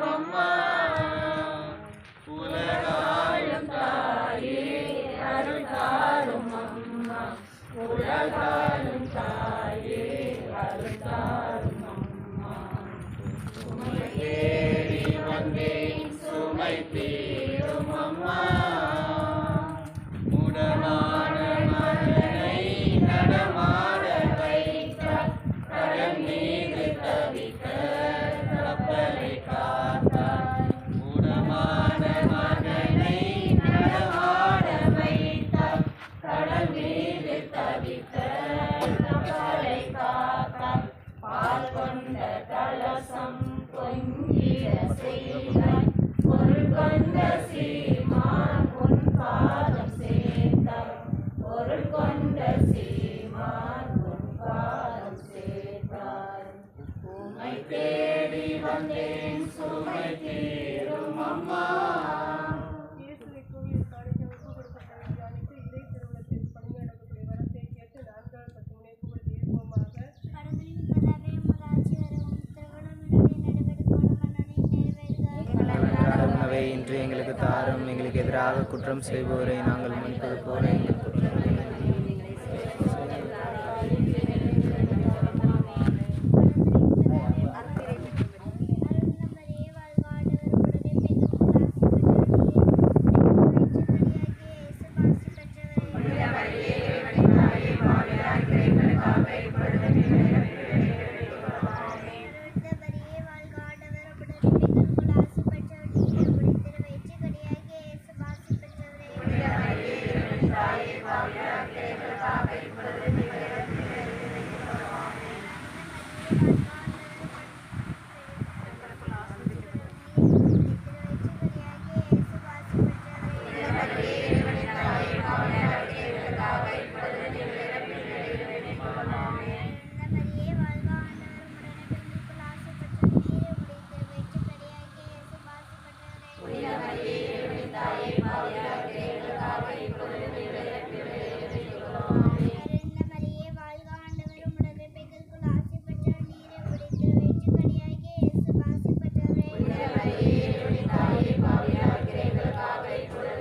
அம்மா உலகாளும் தாயே அருள் தாரும் அம்மா உலகாளும் தாயே அருள் தாரும் அம்மா உம்மை தேடி வந்தேன் சுமை தீரும் அம்மா முடமான மகனை நடமாட வைத்தார் கடல் மீது தவிக்க கப்பலை காத்தார் முடமான மகனை நடமாட வைத்தார் கடல் மீது தவிக்க கப்பலை காத்தார் பால் கொண்ட கலசம் பொங்கிட செய்தார் பொருள் கொண்ட சீமான் உன் பாதம் சேர்த்தார் பொருள் கொண்ட சீமான் உன் பாதம் சேர்த்தார் உம்மை தேடி வந்தேன் சுமை தீரும் அம்மா. உணவை இன்று எங்களுக்கு தாரும், எங்களுக்கு எதிராக குற்றம் செய்வோரை நாங்கள் மன்னிப்பது போல எங்கள் குற்றங்களை தாயே பாவியார் எங்களுக்காக இப்பொழுதும்